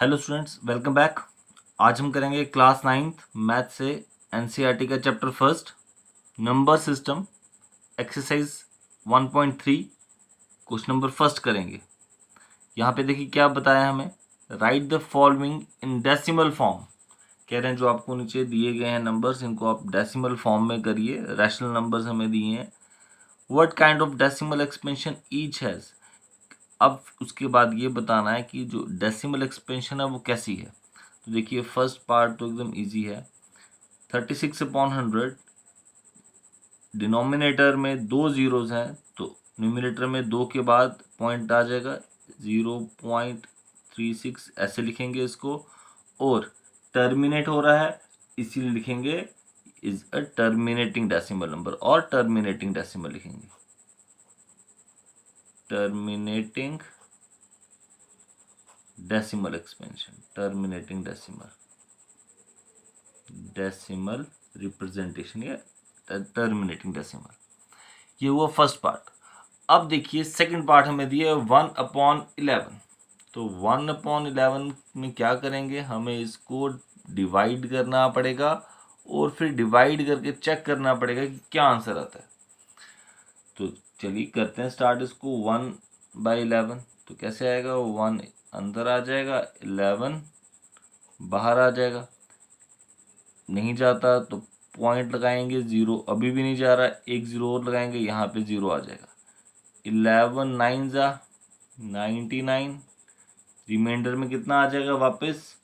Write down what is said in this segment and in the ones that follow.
Hello students, welcome back. आज हम करेंगे क्लास 9th मैथ से एनसीईआरटी का chapter first number system exercise 1.3 question number first करेंगे। यहाँ पे देखिए क्या बताया हमें, right the following in decimal form. कह रहे हैं जो आपको नीचे दिए गए हैं नंबर्स, इनको आप डेसिमल फॉर्म में करिए। रैशनल नंबर्स हमें दिए हैं। What kind of decimal expansion each has. अब उसके बाद ये बताना है कि जो डेसिमल एक्सपेंशन है वो कैसी है। तो देखिए फर्स्ट पार्ट तो एकदम इजी है। 36/100 डिनोमिनेटर में दो जीरोज हैं, तो न्यूमिनेटर में दो के बाद पॉइंट आ जाएगा 0.36 ऐसे लिखेंगे इसको। और टर्मिनेट हो रहा है इसीलिए लिखेंगे is a terminating decimal number, और टर्मिनेटिंग डेसिमल लिखेंगे। Terminating decimal expansion, terminating decimal representation या टर्मिनेटिंग डेसिमल। ये हुआ फर्स्ट पार्ट। अब देखिए सेकंड पार्ट हमें दिया 1/11। तो 1/11 में क्या करेंगे, हमें इसको डिवाइड करना पड़ेगा और फिर डिवाइड करके चेक करना पड़ेगा कि क्या आंसर आता है। तो चलिए करते हैं स्टार्ट इसको। 1/11 तो कैसे आएगा, 1 अंदर आ जाएगा, 11 बाहर आ जाएगा। नहीं जाता तो पॉइंट लगाएंगे, जीरो अभी भी नहीं जा रहा, एक जीरो और लगाएंगे, यहाँ पे जीरो आ जाएगा। 11 9 जा 99, रिमाइंडर में कितना आ जाएगा, वापस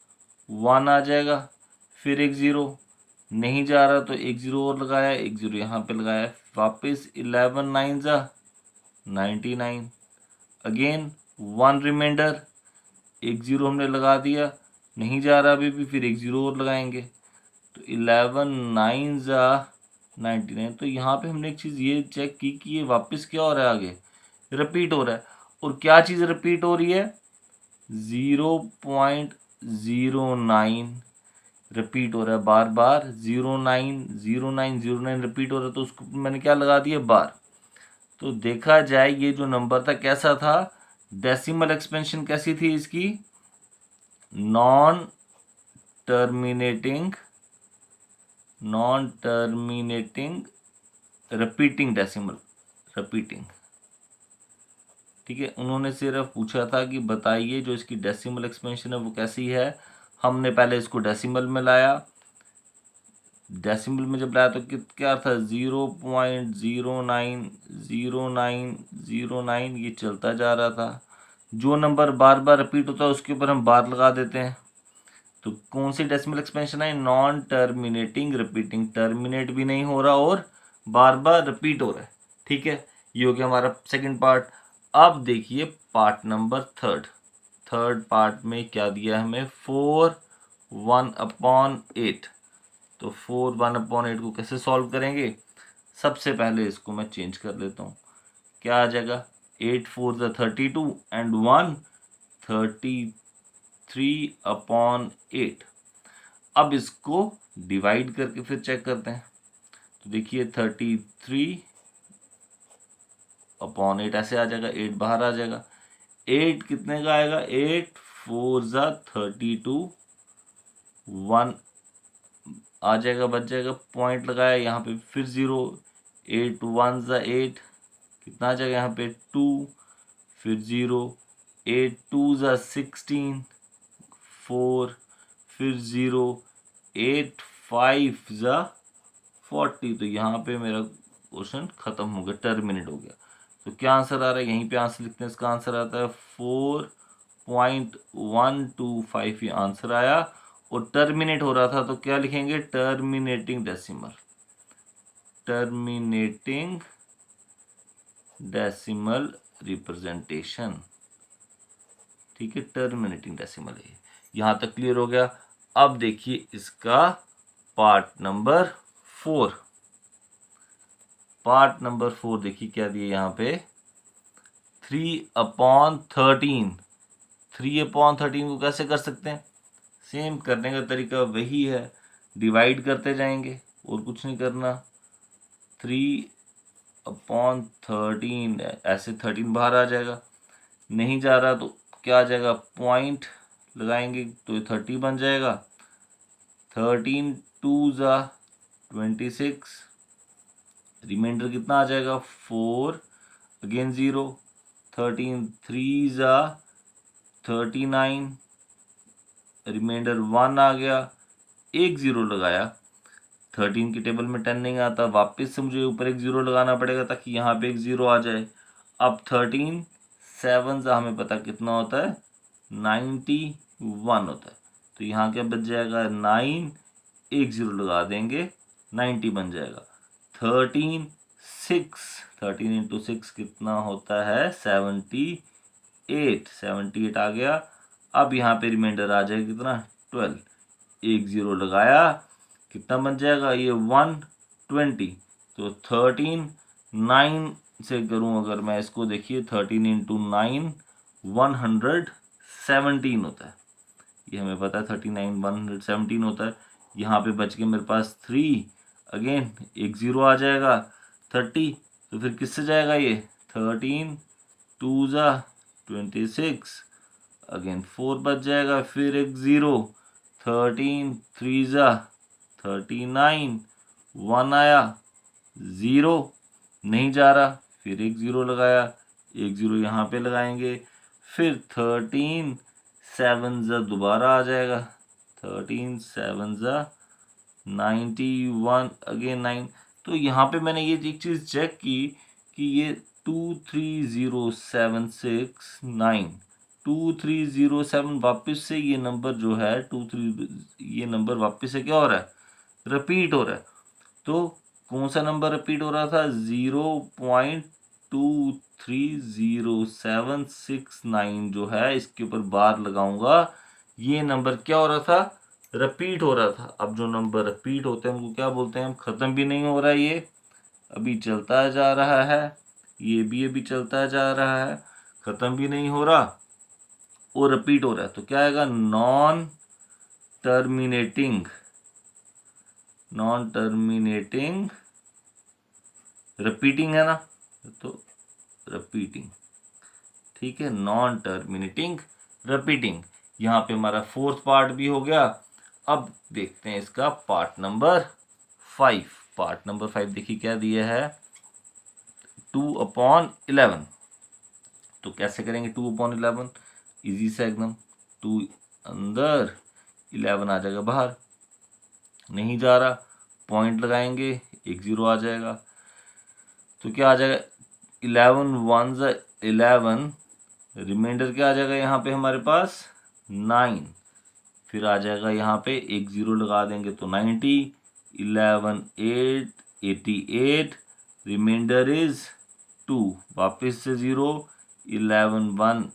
1 आ जाएगा, फिर एक जीरो, नहीं जा रहा तो एक जीरो और लगाया, एक जीरो यहाँ पे लगाया, वापस 11 9 जा 99, अगेन 1 रिमाइंडर, एक जीरो हमने लगा दिया, नहीं जा रहा अभी भी, फिर एक जीरो और लगाएंगे, तो 11 9 जा 99। तो यहाँ पे हमने एक चीज़ ये चेक की कि ये वापस क्या हो रहा है, आगे रिपीट हो रहा है। और क्या चीज़ रिपीट हो रही है, 0.09 रिपीट हो रहा है बार बार। 090909 रिपीट हो रहा है, तो उसको मैंने क्या लगा दिया, बार। तो देखा जाए ये जो नंबर था कैसा था, डेसिमल एक्सपेंशन कैसी थी इसकी, non terminating repeating decimal, repeating. ठीक है, उन्होंने सिर्फ पूछा था कि बताइए जो इसकी डेसिमल एक्सपेंशन है वो कैसी है। हमने पहले इसको डेसिमल में लाया, डेसिमल में जब लाया तो क्या था, 0.090909, ये चलता जा रहा था। जो नंबर बार बार रिपीट होता है उसके ऊपर हम बार लगा देते हैं। तो कौन सी डेसिमल एक्सपेंशन है, नॉन टर्मिनेटिंग रिपीटिंग, टर्मिनेट भी नहीं हो रहा और बार बार रिपीट हो रहा है। ठीक है, ये हो गया हमारा सेकंड पार्ट। अब देखिए पार्ट नंबर थर्ड पार्ट में क्या दिया हमें, 4 1/8। तो 4 1/8 को कैसे सॉल्व करेंगे, सबसे पहले इसको मैं चेंज कर लेता हूँ। क्या आ जाएगा, 8 4 32 एंड 1 33/8। अब इसको डिवाइड करके फिर चेक करते हैं। तो देखिए 33/8 ऐसे आ जाएगा, 8 बाहर आ जाएगा, 8 कितने का आएगा, 8 4 32, 1 आ जाएगा, बच जाएगा, पॉइंट लगाया यहाँ पे, फिर जीरो, 8 1 8 कितना आ जाएगा यहाँ पे 2, फिर जीरो, 8 2 16 4, फिर जीरो, 8 5 40। तो यहाँ पे मेरा क्वेश्चन खत्म हो गया, टर्मिनेट हो गया। तो क्या आंसर आ रहा है, यहीं पे आंसर लिखते हैं। इसका आंसर आता है 4.125, ये आंसर आया। और टर्मिनेट हो रहा था तो क्या लिखेंगे, terminating decimal, terminating decimal representation. ठीक है, टर्मिनेटिंग डेसिमल है। यहाँ तक क्लियर हो गया। अब देखिए इसका पार्ट नंबर 4। पार्ट नंबर 4 देखिए क्या दिए यहाँ पे, 3/13। 3/13 को कैसे कर सकते हैं, सेम करने का तरीका वही है, डिवाइड करते जाएंगे और कुछ नहीं करना। 3/13 ऐसे 13 बाहर आ जाएगा, नहीं जा रहा तो क्या आ जाएगा, पॉइंट लगाएंगे तो ये 30 बन जाएगा। 13 2 ज़ा 26, रिमाइंडर कितना आ जाएगा 4, अगेन 0। 13 3 ज़ा 39, रिमाइंडर 1 आ गया, एक 0 लगाया। 13 की टेबल में 10 नहीं आता, वापस से मुझे ऊपर एक 0 लगाना पड़ेगा ताकि यहाँ पे एक 0 आ जाए। अब 13 7 ज़ा हमें पता कितना होता है 91 होता है, तो यहाँ क्या बच जाएगा 9, एक 0 लगा देंगे 90 बन जाएगा। 13 6, 13 इंटू 6 कितना होता है 78, 78 आ गया। अब यहाँ पे रिमाइंडर आ जाएगा कितना 12, एक 0 लगाया, कितना बन जाएगा ये 120। तो 13 9 से करूँ अगर मैं इसको, देखिए 13 इंटू 9 117 होता है, ये हमें पता है 39 117 होता है। यहाँ पे बच के मेरे पास 3, अगेन एक 0 आ जाएगा 30, तो फिर किससे जाएगा ये 13 2 ज़ा 26, अगेन 4 बच जाएगा, फिर एक 0, 13 3 ज़ा 39, 1 आया, 0 नहीं जा रहा, फिर एक 0 लगाया, एक 0 यहाँ पे लगाएंगे, फिर 13 7 ज़ा दोबारा आ जाएगा, 13 7 ज़ा 91, अगेन 9। तो यहाँ पे मैंने ये एक चीज़ चेक की कि ये 23076 2307 वापस से ये नंबर जो है 23, ये नंबर वापस से क्या हो रहा है रिपीट हो रहा है। तो कौन सा नंबर रिपीट हो रहा था 0.230769 जो है, इसके ऊपर बार लगाऊंगा, ये नंबर क्या हो रहा था रिपीट हो रहा था। अब जो नंबर रिपीट होते हैं उनको क्या बोलते हैं हम, ख़त्म भी नहीं हो रहा है, ये अभी चलता जा रहा है, ये भी अभी चलता जा रहा है, ख़त्म भी नहीं हो रहा और रिपीट हो रहा है। तो क्या आएगा non terminating, non terminating repeating है ना, तो रिपीटिंग, ठीक है, नॉन टर्मिनेटिंग रिपीटिंग। यहाँ पे हमारा फोर्थ पार्ट भी हो गया। अब देखते हैं इसका पार्ट नंबर 5। पार्ट नंबर 5 देखिए क्या दिया है 2/11। तो कैसे करेंगे 2/11, इजी से एकदम, 2 अंदर 11 आ जाएगा बाहर, नहीं जा रहा, पॉइंट लगाएंगे, एक 0 आ जाएगा, तो क्या आ जाएगा 11 1 ज़ा 11, रिमाइंडर क्या आ जाएगा यहाँ पे हमारे पास 9, फिर आ जाएगा यहाँ पे एक 0 लगा देंगे तो 90, 11 8 88, रिमाइंडर इज 2, वापस से 0, 11 1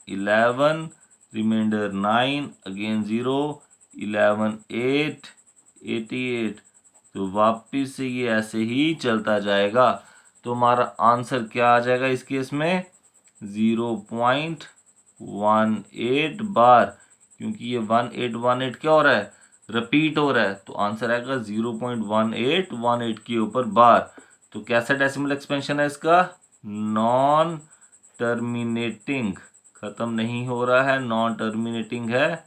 11, रिमाइंडर 9, अगेन 0, 11 8 88, तो वापस से ये ऐसे ही चलता जाएगा। तो हमारा आंसर क्या आ जाएगा इस केस में 0.18 बार, क्योंकि ये 1818 क्या हो रहा है रिपीट हो रहा है, तो आंसर आएगा 0.1818 के ऊपर बार। तो कैसा डेसिमल एक्सपेंशन है इसका नॉन टर्मिनेटिंग, खत्म नहीं हो रहा है, नॉन टर्मिनेटिंग है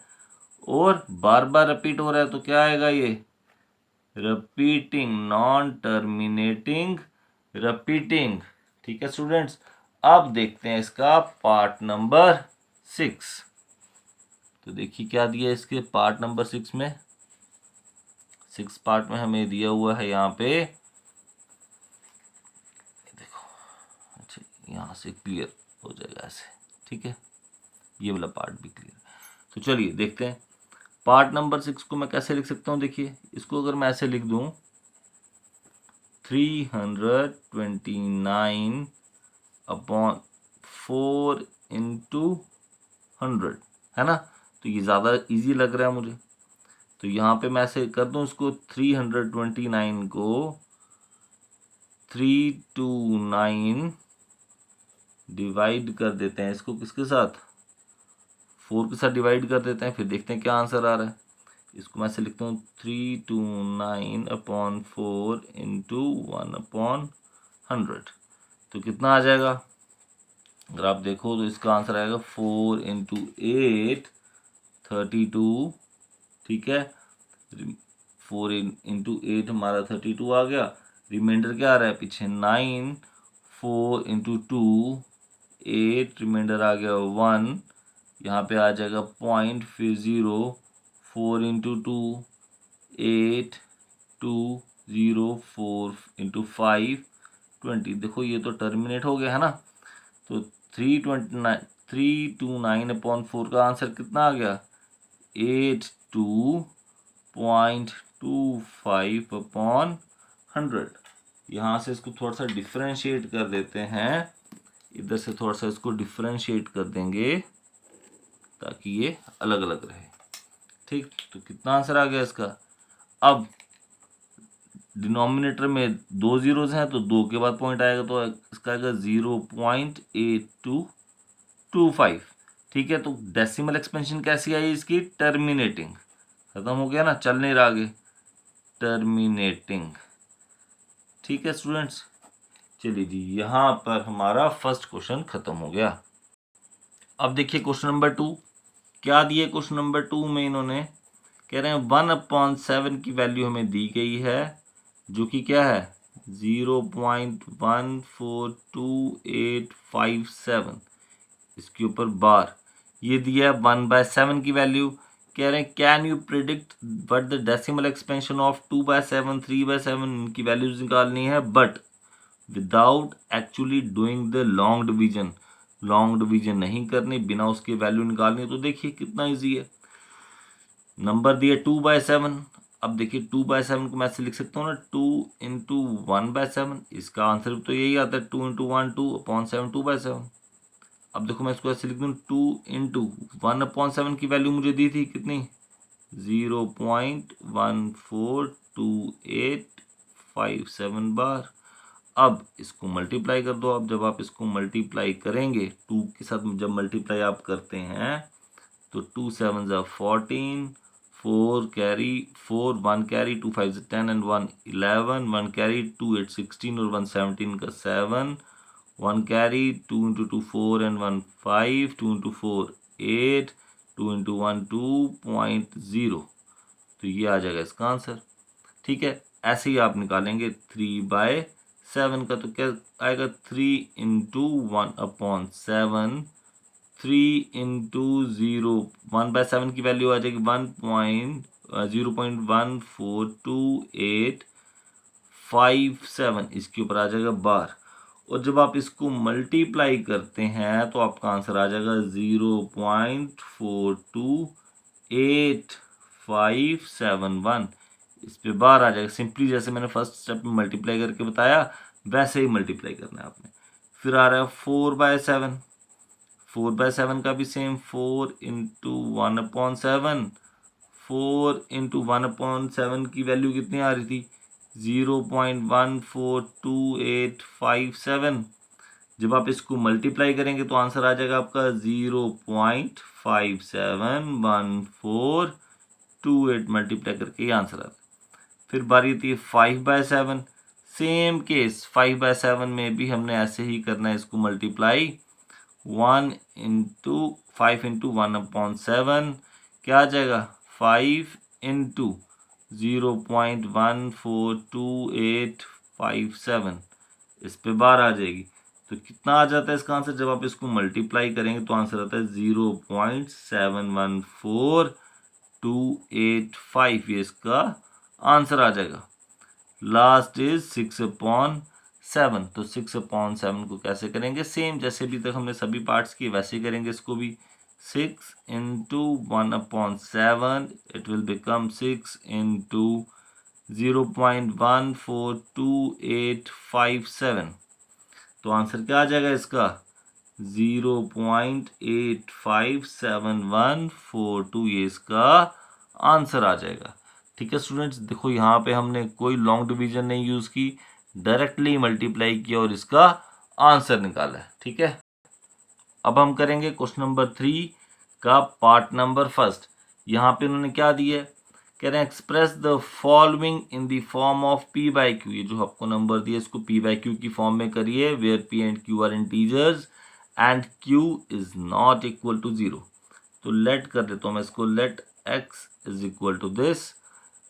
और बार बार रिपीट हो रहा है, तो क्या आएगा ये रिपीटिंग, नॉन टर्मिनेटिंग रिपीटिंग। ठीक है स्टूडेंट्स, अब देखते हैं इसका पार्ट नंबर 6। तो देखिए क्या दिया इसके पार्ट नंबर 6 में, 6 पार्ट में हमें दिया हुआ है यहाँ पे, देखो अच्छा यहाँ से क्लियर हो जाएगा ऐसे, ठीक है, ये वाला पार्ट भी क्लियर। तो चलिए देखते हैं पार्ट नंबर 6 को मैं कैसे लिख सकता हूँ। देखिए इसको अगर मैं ऐसे लिख दूँ 329/4 इंटू 100 है ना, तो ये ज़्यादा इजी लग रहा है मुझे, तो यहाँ पे मैं ऐसे कर दूँ इसको 329 को 329 डिवाइड कर देते हैं, इसको किसके साथ 4 के साथ डिवाइड कर देते हैं, फिर देखते हैं क्या आंसर आ रहा है। इसको मैं ऐसे लिखता हूँ 329/4 इंटू 1/100, तो कितना आ जाएगा अगर आप देखो तो इसका आंसर आएगा 4 इंटू 8 32, ठीक है, 4 इंटू 8 हमारा 32 आ गया। रिमाइंडर क्या आ रहा है पीछे 9, 4 इंटू 2 8, रिमाइंडर आ गया 1, यहाँ पे आ जाएगा पॉइंट, फिर 0, 4 इंटू 2 8, 2 0, 4 इंटू 5 20। देखो ये तो टर्मिनेट हो गया है ना, तो 329/4 का आंसर कितना आ गया 82.25/100। यहाँ से इसको थोड़ा सा डिफरेंशिएट कर देते हैं, इधर से थोड़ा सा इसको डिफरेंशिएट कर देंगे ताकि ये अलग अलग रहे, ठीक। तो कितना आंसर आ गया इसका, अब डिनोमिनेटर में 2 जीरोज हैं तो 2 के बाद पॉइंट आएगा, तो इसका आएगा 0.8225, ठीक है। तो डेसिमल एक्सपेंशन कैसी आई इसकी, टर्मिनेटिंग, खत्म हो गया ना, चल नहीं रहा आगे, टर्मिनेटिंग, ठीक है स्टूडेंट्स। चलिए जी, यहाँ पर हमारा फर्स्ट क्वेश्चन खत्म हो गया। अब देखिए क्वेश्चन नंबर 2 क्या दिए। क्वेश्चन नंबर 2 में इन्होंने कह रहे हैं 1/7 की वैल्यू हमें दी गई है, जो कि क्या है 0.142857, इसके ऊपर बार, ये दिया है 1/7 की वैल्यू। कह रहे हैं can you predict what the decimal expansion of 2/7, 3/7, इनकी वैल्यूज निकालनी है, but without actually doing the long division. Long division नहीं करनी, बिना उसके वैल्यू निकालनी। तो देखिए कितना इजी है, नंबर दिए 2/7। अब देखिए 2/7 को मैं ऐसे लिख सकता हूँ ना, 2 इंटू 1/7, इसका आंसर तो यही आता है, 2 इंटू 1 2/7, 2/7। अब देखो मैं इसको ऐसे लिख दूँ, 2 इंटू 1/7 की वैल्यू मुझे दी थी कितनी 0.142857 बार। अब इसको मल्टीप्लाई कर दो। अब जब आप इसको मल्टीप्लाई करेंगे 2 के साथ, जब मल्टीप्लाई आप करते हैं तो 2 7 14, 4 कैरी 4, 1 कैरी, 2 5 10 एंड 1 11, 1 कैरी, 2 8 16 और 1 17 का 7, 1 carry, 2 into 2 4 and 1 5, 2 into 4 8, 2 into 1 2.0। तो ये आ जाएगा इसका आंसर, ठीक है। ऐसे ही आप निकालेंगे 3/7 का, तो क्या आएगा 3 इंटू 1/7, 3 इंटू 0, 1/7 की वैल्यू आ जाएगी 0.142857, इसके ऊपर आ जाएगा बार। और जब आप इसको मल्टीप्लाई करते हैं तो आपका आंसर आ जाएगा 0.42871, इस पे बार आ जाएगा। सिंपली जैसे मैंने फर्स्ट स्टेप में मल्टीप्लाई करके बताया वैसे ही मल्टीप्लाई करना है आपने। फिर आ रहा है 4/7, 4/7 का भी सेम, 4 इंटू 1/7, 4 इंटू 1/7 की वैल्यू कितनी आ रही थी 0.142857। जब आप इसको मल्टीप्लाई करेंगे तो आंसर आ जाएगा आपका 0.571428, मल्टीप्लाई करके ये आंसर आता है। फिर बारी आती है 5/7, सेम केस 5/7 में भी हमने ऐसे ही करना है, इसको मल्टीप्लाई 1 इंटू 5 इंटू 1/7, क्या आ जाएगा 5 इंटू 0.142857, इस पे बार आ जाएगी। तो कितना आ जाता है इसका आंसर, जब आप इसको मल्टीप्लाई करेंगे तो आंसर आता है 0.714285, ये इसका आंसर आ जाएगा। लास्ट इज 6/7, तो 6/7 को कैसे करेंगे, सेम जैसे भी तक हमने सभी पार्ट्स किए वैसे ही करेंगे इसको भी। 6 into 1/7, it will become 6 into 0.142857, तो आंसर क्या आ जाएगा इसका 0.857142, ये इसका आंसर आ जाएगा, ठीक है स्टूडेंट्स। देखो यहाँ पे हमने कोई लॉन्ग डिवीजन नहीं यूज की, डायरेक्टली मल्टीप्लाई किया और इसका आंसर निकाला है, ठीक है। अब हम करेंगे क्वेश्चन नंबर 3 का पार्ट नंबर फर्स्ट। यहाँ पे उन्होंने क्या दिया है, कह रहे हैं express the following in the form of p/q। ये जो आपको नंबर दिया इसको p/q की फॉर्म में करिए, where p and q are integers and q is not equal to 0। तो तो लेट कर देता हूँ मैं इसको, let x is equal to this.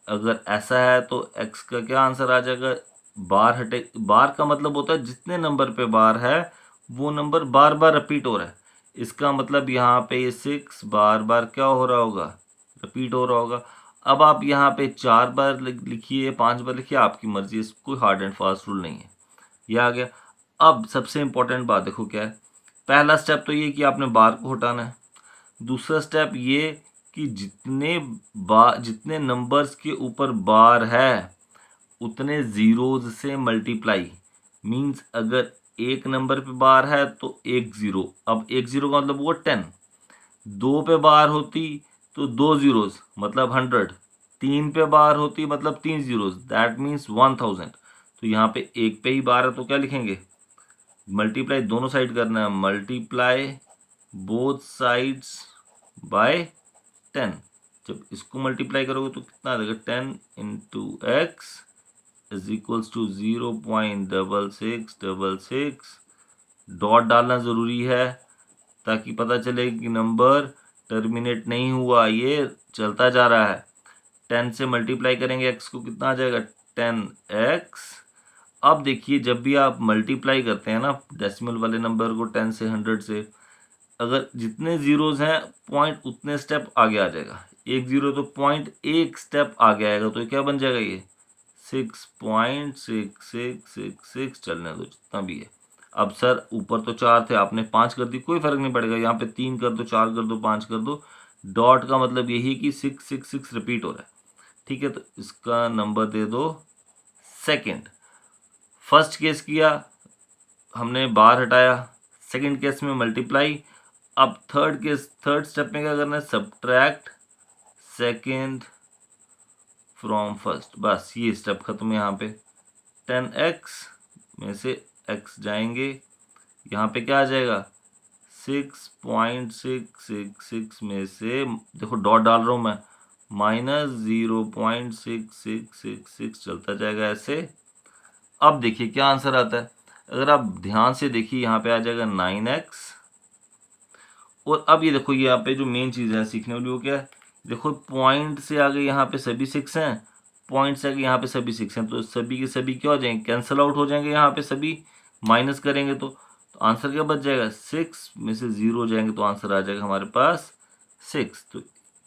अगर ऐसा है तो x का क्या आंसर आ जाएगा, बार हटे, बार का मतलब होता है जितने नंबर पे बार है वो नंबर बार बार रिपीट हो रहा है। इसका मतलब यहाँ पे ये 6 बार बार क्या हो रहा होगा, रिपीट हो रहा होगा। अब आप यहाँ पे 4 बार लिखिए, 5 बार लिखिए, आपकी मर्जी, कोई हार्ड एंड फास्ट रूल नहीं है। ये आ गया। अब सबसे इंपॉर्टेंट बात देखो क्या है। पहला स्टेप तो ये कि आपने बार को हटाना है। दूसरा स्टेप ये कि जितने नंबर्स के ऊपर बार है उतने जीरोज से मल्टीप्लाई। मींस अगर एक नंबर पे बार है तो एक जीरो, अब एक जीरो का मतलब वो 10। 2 पे बार होती तो 2 जीरोज मतलब 100। 3 पे बार होती मतलब 3 जीरोज, दैट मीन्स 1000। तो यहाँ पे एक पे ही बार है तो क्या लिखेंगे, मल्टीप्लाई दोनों साइड करना है, मल्टीप्लाई बोथ साइड्स बाय 10। जब इसको मल्टीप्लाई करोगे तो कितना आ जाएगा, 10 into x is equals to 0.6666। Dot डालना ज़रूरी है ताकि पता चले कि नंबर टर्मिनेट नहीं हुआ, ये चलता जा रहा है। 10 से मल्टीप्लाई करेंगे एक्स को, कितना आ जाएगा, 10x। अब देखिए जब भी आप मल्टीप्लाई करते हैं ना डेसिमल वाले नंबर को 10 से 100 से, अगर जितने जीरोज हैं पॉइंट उतने स्टेप आगे आ जाएगा। एक जीरो तो पॉइंट एक स्टेप आगे आएगा, तो क्या बन जाएगा, ये 6.6666 चलने दो जितना भी है। अब सर ऊपर तो 4 थे, आपने 5 कर दी, कोई फर्क नहीं पड़ेगा, यहाँ पे 3 कर दो, 4 कर दो, 5 कर दो। डॉट का मतलब यही कि 666 रिपीट हो रहा है। ठीक है, तो इसका नंबर दे दो सेकंड। फर्स्ट केस किया हमने, बार हटाया। सेकंड केस में मल्टीप्लाई। अब थर्ड स्टेप में क्या करना है, सब्ट्रैक्ट सेकंड फ्रॉम फर्स्ट। बस ये स्टेप खत्म। यहाँ पे 10x में से x जाएंगे, यहाँ पे क्या आ जाएगा, 6.666 में से, देखो डॉट डाल रहा हूँ मैं, -0.6666 चलता जाएगा ऐसे। अब देखिए क्या आंसर आता है। अगर आप ध्यान से देखिए यहाँ पे आ जाएगा 9x। और अब ये देखो यहाँ पे जो मेन चीज़ है सीखने वाली वो क्या है, देखो पॉइंट से आगे यहाँ पे सभी 6 हैं, पॉइंट से आगे यहाँ पे सभी 6 हैं, तो सभी के सभी क्या हो जाएंगे, कैंसिल आउट हो जाएंगे। यहाँ पे सभी माइनस करेंगे तो आंसर क्या बच जाएगा, 6 में से 0 हो जाएंगे तो आंसर आ जाएगा हमारे पास 6। तो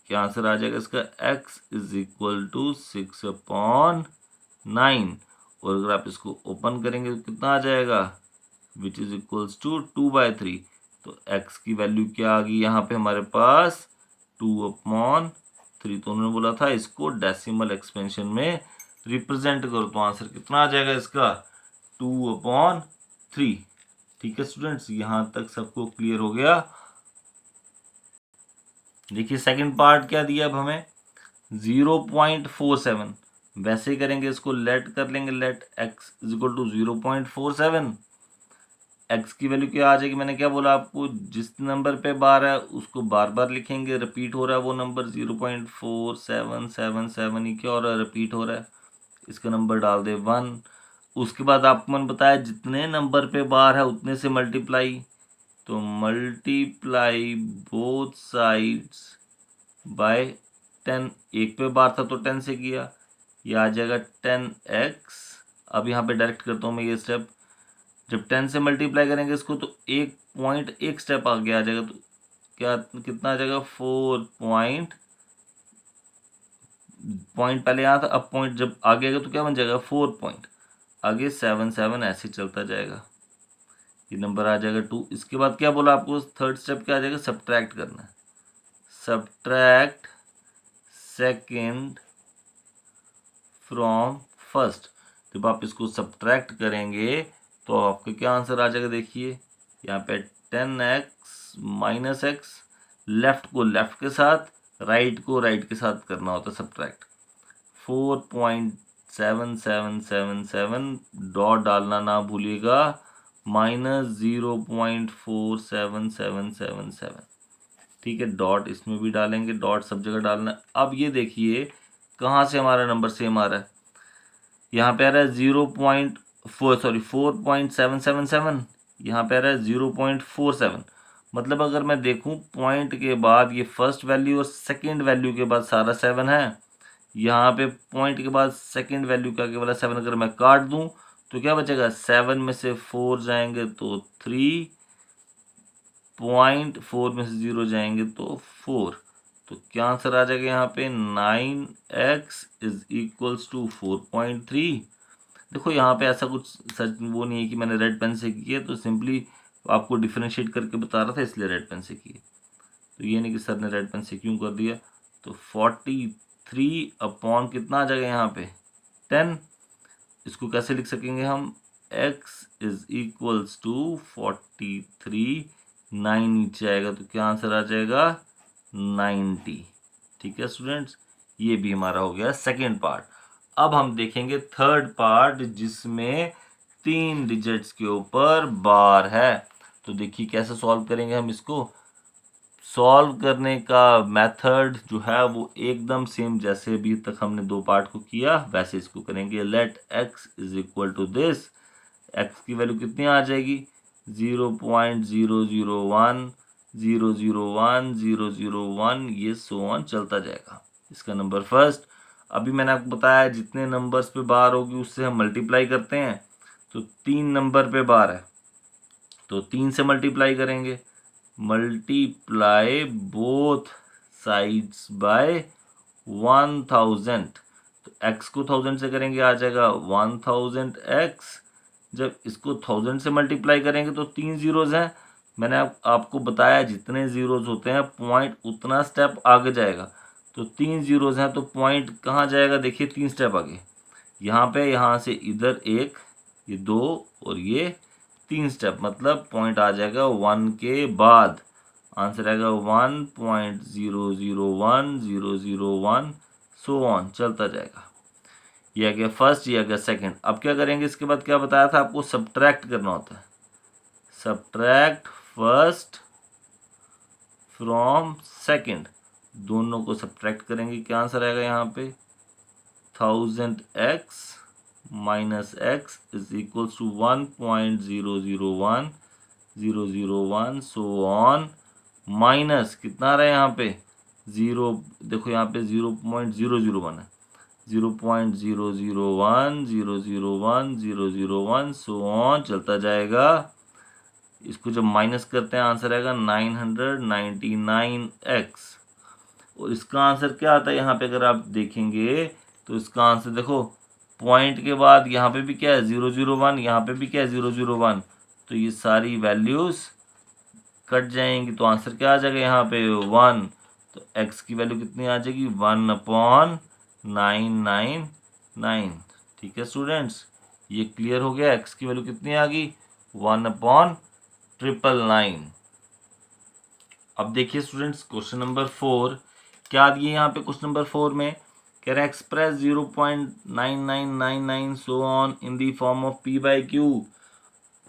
क्या आंसर आ जाएगा इसका, x इज इक्वल टू 6/9। और अगर आप इसको ओपन करेंगे तो कितना आ जाएगा, विच इज इक्वल्स टू 2/3। तो x की वैल्यू क्या आ गई यहाँ पे हमारे पास, 2/3। तो उन्होंने बोला था इसको डेसिमल एक्सपेंशन में रिप्रेजेंट करो, तो आंसर कितना आ जाएगा इसका, 2/3। ठीक है स्टूडेंट्स, यहाँ तक सबको क्लियर हो गया। देखिए सेकंड पार्ट क्या दिया अब हमें, 0.47। वैसे ही करेंगे, इसको लेट कर लेंगे, let x is equal to 0.47। x की वैल्यू क्या आ जाएगी, मैंने क्या बोला आपको, जिस नंबर पे बार है उसको बार बार लिखेंगे, रिपीट हो रहा है वो नंबर 0.4777 ही क्या हो रहा है, रिपीट हो रहा है, इसका नंबर डाल दे 1। उसके बाद आपको मैंने बताया जितने नंबर पे बार है उतने से मल्टीप्लाई, तो मल्टीप्लाई बोथ साइड्स बाय 10। एक पे बार था तो 10 से किया, ये आ जाएगा 10x। अब यहाँ पे डायरेक्ट करता हूँ मैं ये स्टेप, जब 10 से मल्टीप्लाई करेंगे इसको तो एक पॉइंट एक स्टेप आगे आ जाएगा, तो क्या कितना आ जाएगा, 4 पॉइंट पहले यहाँ था, अब पॉइंट जब आगे आएगा तो क्या बन जाएगा, 4 पॉइंट आगे 7 ऐसे चलता जाएगा, ये नंबर आ जाएगा 2। इसके बाद क्या बोला आपको, थर्ड स्टेप क्या आ जाएगा, सब्ट्रैक्ट करना है, सब्ट्रैक्ट सेकेंड फ्रॉम फर्स्ट। जब आप इसको सब्ट्रैक्ट करेंगे तो आपका क्या आंसर आ जाएगा, देखिए यहाँ पे 10x माइनस x, लेफ्ट को लेफ्ट के साथ, राइट को राइट के साथ करना होता है सब्ट्रैक्ट। 4.7777 डॉट डालना ना भूलिएगा, -0.47777। ठीक है, डॉट इसमें भी डालेंगे, डॉट सब जगह डालना है। अब ये देखिए कहाँ से हमारा नंबर सेम आ रहा है, यहाँ पे आ रहा है 4.777, यहाँ पे आ रहा है 0.47। मतलब अगर मैं देखूं पॉइंट के बाद ये फर्स्ट वैल्यू और सेकंड वैल्यू के बाद सारा 7 है, यहाँ पे पॉइंट के बाद सेकंड वैल्यू का केवल 7, अगर मैं काट दूं तो क्या बचेगा, 7 में से 4 जाएंगे तो 3, 0.4 में से 0 जाएंगे तो 4। तो क्या आंसर आ जाएगा यहाँ पे, 9x इज इक्वल्स टू 4.3। देखो यहाँ पे ऐसा कुछ सच वो नहीं है कि मैंने रेड पेन से किया, तो सिंपली आपको डिफरेंशिएट करके बता रहा था इसलिए रेड पेन से किए। तो ये नहीं कि सर ने रेड पेन से क्यों कर दिया। तो 43 अपॉन कितना आ जाएगा यहाँ पे, 10। इसको कैसे लिख सकेंगे हम, x इज इक्वल्स टू 43, 9 नीचे आएगा तो क्या आंसर आ जाएगा, 90। ठीक है स्टूडेंट्स, ये भी हमारा हो गया सेकेंड पार्ट। अब हम देखेंगे थर्ड पार्ट जिसमें 3 डिजिट्स के ऊपर बार है। तो देखिए कैसे सॉल्व करेंगे हम इसको। सॉल्व करने का मेथड जो है वो एकदम सेम जैसे अभी तक हमने 2 पार्ट को किया वैसे इसको करेंगे। Let x is equal to this, x की वैल्यू कितनी आ जाएगी, 0.001, 001, 001, ये सो ऑन चलता जाएगा। इसका नंबर फर्स्ट। अभी मैंने आपको बताया जितने नंबर्स पे बार होगी उससे हम मल्टीप्लाई करते हैं। तो 3 नंबर पे बार है तो 3 से मल्टीप्लाई करेंगे, मल्टीप्लाई बोथ साइड्स बाय 1000। तो x को 1000 से करेंगे आ जाएगा 1000x। जब इसको 1000 से मल्टीप्लाई करेंगे तो 3 जीरोज हैं। मैंने आपको बताया जितने जीरोज होते हैं पॉइंट उतना स्टेप आगे जाएगा। तो 3 जीरोज हैं तो पॉइंट कहाँ जाएगा, देखिए 3 स्टेप आगे, यहाँ पे, यहाँ से इधर 1, ये 2 और ये 3 स्टेप, मतलब पॉइंट आ जाएगा 1 के बाद। आंसर आएगा 1.001001 सो ऑन चलता जाएगा। ये आ गया फर्स्ट, ये आ गया सेकंड। अब क्या करेंगे इसके बाद, क्या बताया था आपको, सब्ट्रैक्ट करना होता है। सब्ट्रैक्ट फर्स्ट फ्रॉम सेकंड, दोनों को सब्ट्रैक्ट करेंगे, क्या आंसर आएगा यहाँ पे, 1000x minus x is equals to 1.001001 so on, minus कितना आ रहा है यहाँ पे, 0, देखो यहाँ पे 0.001 है, 0.001, 001, 001 सो ऑन चलता जाएगा। इसको जब माइनस करते हैं आंसर आएगा 999x। और इसका आंसर क्या आता है यहाँ पे, अगर आप देखेंगे तो इसका आंसर देखो, पॉइंट के बाद यहाँ पे भी क्या है 001, यहाँ पे भी क्या है 001, तो ये सारी वैल्यूज कट जाएंगी तो आंसर क्या आ जाएगा यहाँ पे 1। तो x की वैल्यू कितनी आ जाएगी, 1/999। ठीक है स्टूडेंट्स, ये क्लियर हो गया। x की वैल्यू कितनी आ गई, 1/999। अब देखिए स्टूडेंट्स क्वेश्चन नंबर 4 क्या दिए यहाँ पे। क्वेश्चन नंबर 4 में कह रहा है express 0.9999 so on in the form of p/q।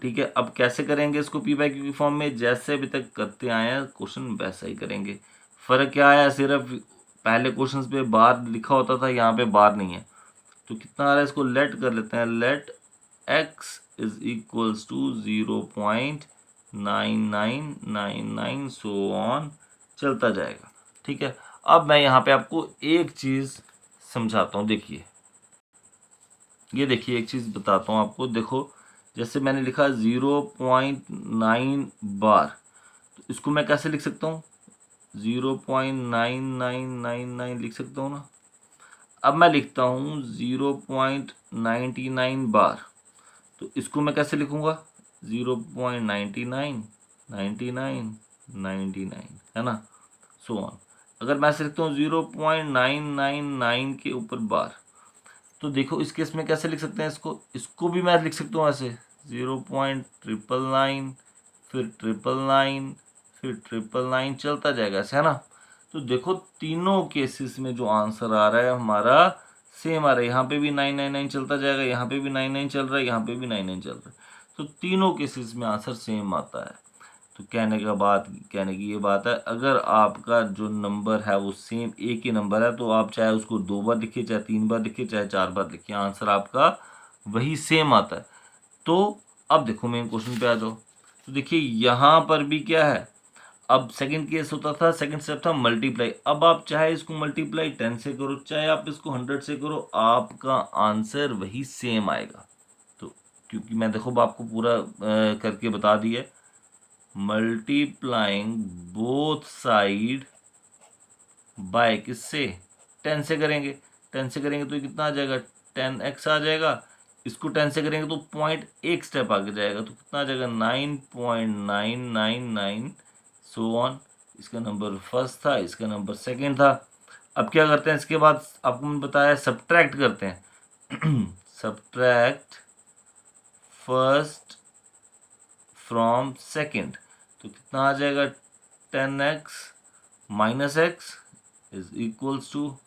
ठीक है, अब कैसे करेंगे इसको p/q की फॉर्म में, जैसे अभी तक करते आए हैं क्वेश्चन वैसा ही करेंगे। फर्क क्या आया, सिर्फ पहले क्वेश्चंस पे बार लिखा होता था, यहाँ पे बार नहीं है। तो कितना आ रहा है, इसको लेट कर लेते हैं, let x is equals to 0.9999 so on चलता जाएगा। ठीक है, अब मैं यहाँ पे आपको एक चीज़ समझाता हूँ। देखिए, ये देखिए एक चीज़ बताता हूँ आपको। देखो जैसे मैंने लिखा 0.9 बार, तो इसको मैं कैसे लिख सकता हूँ, 0.9999 लिख सकता हूँ ना। अब मैं लिखता हूँ 0.99 बार, तो इसको मैं कैसे लिखूँगा, 0.99 99 99, है ना, सो ऑन। अगर मैं ऐसे लिखता हूँ 0.999 के ऊपर बार, तो देखो इस केस में कैसे लिख सकते हैं इसको भी मैं लिख सकता हूँ ऐसे 0.999, फिर 999, फिर 999 चलता जाएगा ऐसे, है ना। तो देखो तीनों केसेस में जो आंसर आ रहा है हमारा सेम आ रहा है। यहाँ पे भी 999 चलता जाएगा, यहाँ पे भी 99 चल रहा है, यहाँ पे भी 99 चल रहा है। तो तीनों केसेस में आंसर सेम आता है। तो कहने की ये बात है, अगर आपका जो नंबर है वो सेम एक ही नंबर है तो आप चाहे उसको 2 बार लिखिए, चाहे 3 बार लिखिए, चाहे 4 बार लिखिए, आंसर आपका वही सेम आता है। तो अब देखो मेन क्वेश्चन पे आ जाओ। तो देखिए यहाँ पर भी क्या है, अब सेकंड केस होता था, सेकंड स्टेप था मल्टीप्लाई। अब आप चाहे इसको मल्टीप्लाई 10 से करो, चाहे आप इसको 100 से करो, आपका आंसर वही सेम आएगा। तो क्योंकि मैं देखो आपको पूरा करके बता दिया, मल्टीप्लाइंग बोथ साइड बाय किससे, 10 से करेंगे। 10 से करेंगे तो कितना आ जाएगा, 10x आ जाएगा। इसको 10 से करेंगे तो पॉइंट एक स्टेप आगे जाएगा, तो कितना आ जाएगा 9.999 सो ऑन। इसका नंबर फर्स्ट था, इसका नंबर सेकंड था। अब क्या करते हैं, इसके बाद आपको मैंने बताया सब्ट्रैक्ट करते हैं। सब्ट्रैक्ट फर्स्ट फ्रॉम सेकंड, तो कितना आ जाएगा 10x minus x is equals to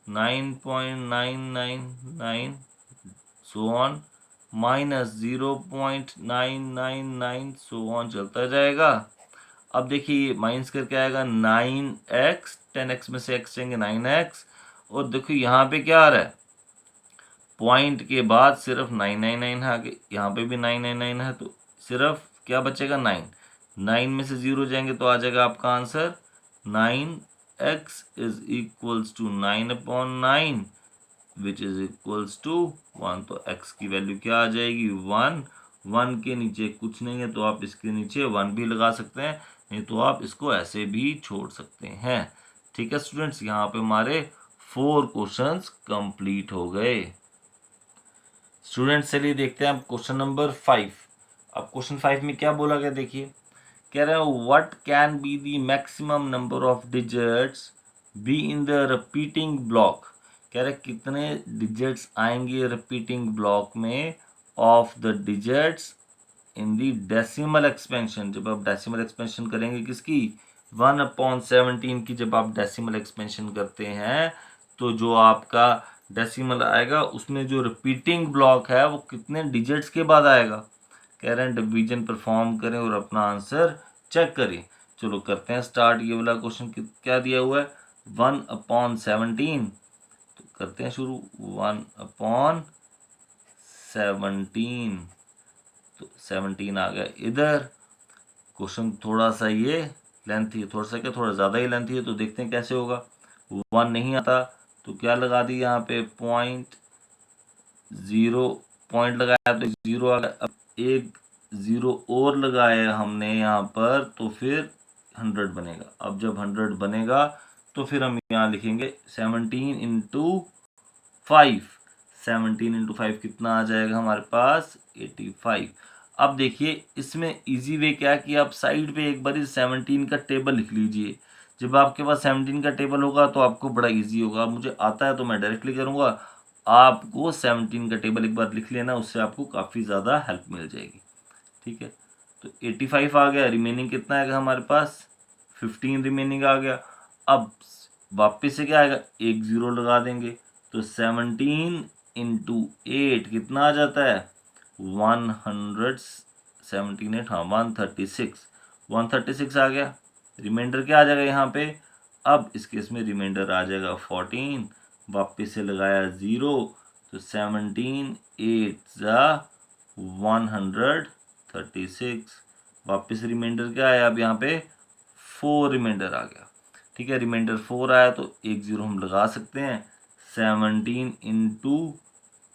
9.999 so on minus 0.999 so on चलता जाएगा। अब देखिए माइनस करके आएगा 9x, 10x में से x जाएंगे 9x, और देखो यहाँ पे क्या आ रहा है, पॉइंट के बाद सिर्फ 999 है आगे, यहाँ पे भी 999 है, तो सिर्फ क्या बचेगा 9। 9 में से 0 जाएंगे तो आ जाएगा आपका answer 9x is equals to 9/9 which is equals to 1। तो x की वैल्यू क्या आ जाएगी 1। 1 के नीचे कुछ नहीं है तो आप इसके नीचे 1 भी लगा सकते हैं, नहीं तो आप इसको ऐसे भी छोड़ सकते हैं। ठीक है स्टूडेंट्स, यहाँ पे हमारे 4 क्वेश्चंस कंप्लीट हो गए। स्टूडेंट्स चलिए देखते हैं अब क्वेश्चन नंबर 5। अब क्वेश्चन 5 में क्या बोला गया देखिए, कह रहा है what can be the maximum number of digits be in the repeating block. कह रहा है कितने डिजिट्स आएंगे रिपीटिंग ब्लॉक में of the digits in the decimal expansion. जब आप डेसिमल एक्सपेंशन करेंगे किसकी, 1/17 की जब आप डेसिमल एक्सपेंशन करते हैं तो जो आपका डेसिमल आएगा उसमें जो रिपीटिंग ब्लॉक है वो कितने डिजिट्स के बाद आएगा। कह रहे हैं डिवीजन परफॉर्म करें और अपना आंसर चेक करें। चलो करते हैं स्टार्ट। ये वाला क्वेश्चन क्या दिया हुआ है 1/17, तो करते हैं शुरू। 1/17, तो 17 आ गया इधर। क्वेश्चन थोड़ा सा ये लेंथी है, थोड़ा सा क्या थोड़ा ज़्यादा ही लेंथी है, तो देखते हैं कैसे होगा। 1 नहीं आता तो क्या लगा दी यहाँ पे 0.0, पॉइंट लगाया तो 0 आ गया। अब एक 0 और लगाया हमने यहाँ पर तो फिर 100 बनेगा। अब जब 100 बनेगा तो फिर हम यहाँ लिखेंगे 17 इंटू 5। 17 इंटू 5 कितना आ जाएगा हमारे पास 85। अब देखिए इसमें इजी वे क्या है कि आप साइड पे एक बार 17 का टेबल लिख लीजिए। जब आपके पास 17 का टेबल होगा तो आपको बड़ा इजी होगा। मुझे आता है तो मैं डायरेक्टली करूँगा, आपको 17 का टेबल एक बार लिख लेना, उससे आपको काफ़ी ज़्यादा हेल्प मिल जाएगी। ठीक है, तो 85 आ गया, रिमेनिंग कितना आएगा हमारे पास 15 रिमेनिंग आ गया। अब वापस से क्या आएगा, एक 0 लगा देंगे तो 17 इंटू 8 कितना आ जाता है 178, हाँ 136। 136 आ गया। रिमाइंडर क्या आ जाएगा यहाँ पे, अब इस केस में रिमाइंडर आ जाएगा 14। वापस से लगाया 0 तो 17 8 ज़ा 136। वापस रिमाइंडर क्या आया, अब यहाँ पे 4 रिमाइंडर आ गया। ठीक है, रिमाइंडर 4 आया तो एक 0 हम लगा सकते हैं। 17 इंटू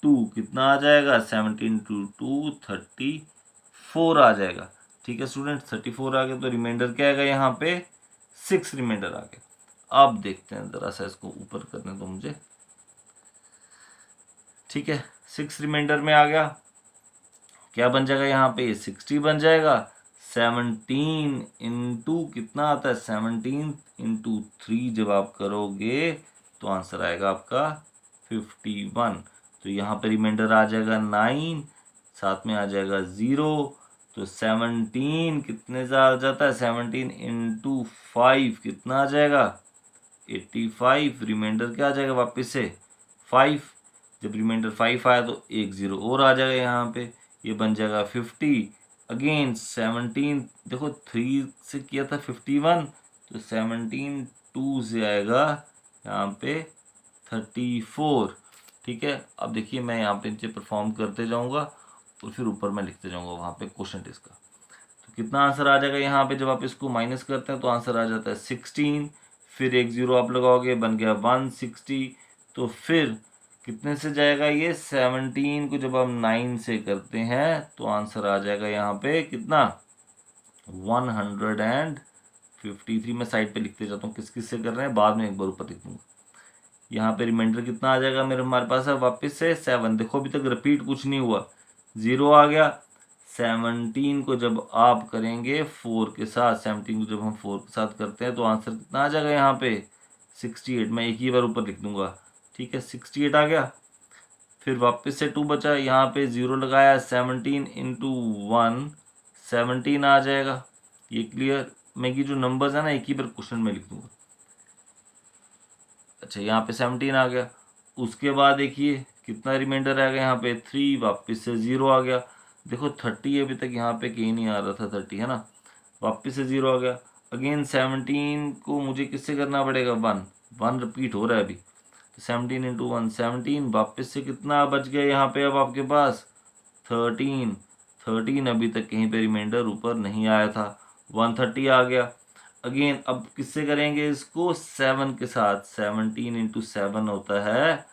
2 कितना आ जाएगा, 17 इंटू 2 34 आ जाएगा। ठीक है स्टूडेंट, 34 आ गया तो रिमाइंडर क्या आएगा यहाँ पे 6 रिमाइंडर आ गया। अब देखते हैं ज़रा सा, इसको ऊपर करने दो मुझे। ठीक है, 6 रिमाइंडर में आ गया, क्या बन जाएगा यहाँ पे 60 बन जाएगा। 17 इंटू कितना आता है 17 इंटू 3 जब आप करोगे तो आंसर आएगा आपका 51। तो यहाँ पे रिमाइंडर आ जाएगा 9, साथ में आ जाएगा 0, तो 17 कितने से आ जाता है 17 इंटू 5 कितना आ जाएगा 85। रिमाइंडर क्या आ जाएगा वापस से 5। जब रिमाइंडर 5 आया तो एक 0 और आ जाएगा यहाँ पे, ये बन जाएगा 50। अगेन 17, देखो 3 से किया था 51, तो 17 2 से आएगा यहाँ पे 34। ठीक है, अब देखिए मैं यहाँ पे नीचे परफॉर्म करते जाऊँगा और फिर ऊपर मैं लिखते जाऊँगा वहाँ पे क्वेश्चन इसका। तो कितना आंसर आ जाएगा यहाँ पे जब आप इसको माइनस करते हैं तो आंसर आ जाता है 16, फिर एक ज़ीरो आप लगाओगे बन गया 160, तो फिर कितने से जाएगा ये 17 को जब हम 9 से करते हैं तो आंसर आ जाएगा यहाँ पे कितना 153। मैं साइड पे लिखते जाता हूँ किस किस से कर रहे हैं, बाद में एक बार ऊपर लिख दूंगा। यहाँ पे रिमाइंडर कितना आ जाएगा मेरे हमारे पास है वापस से 7। देखो अभी तक रिपीट कुछ नहीं हुआ, 0 आ गया। 17 को जब आप करेंगे 4 के साथ, 17 को जब हम 4 के साथ करते हैं तो आंसर कितना आ जाएगा यहाँ पे 68। मैं एक ही बार ऊपर लिख दूंगा, ठीक है 68 आ गया। फिर वापस से 2 बचा, यहाँ पे 0 लगाया, 17 इंटू 1 17 आ जाएगा। ये क्लियर, मैं ये जो नंबर्स है ना एक ही बार क्वेश्चन में लिख दूंगा। अच्छा यहाँ पे 17 आ गया, उसके बाद देखिए कितना रिमाइंडर आ गया यहाँ पे 3, वापस से 0 आ गया। देखो 30 अभी तक यहाँ पे कहीं नहीं आ रहा था 30 है ना, वापस से 0 आ गया। अगेन 17 को मुझे किससे करना पड़ेगा 1 रिपीट हो रहा है अभी, तो 17 इंटू 1 17, वापस से कितना बच गया यहाँ पे अब आपके पास 13 अभी तक कहीं पे रिमाइंडर ऊपर नहीं आया था, 130 आ गया। अगेन अब किससे करेंगे इसको 7 के साथ, 17 इंटू 7 होता है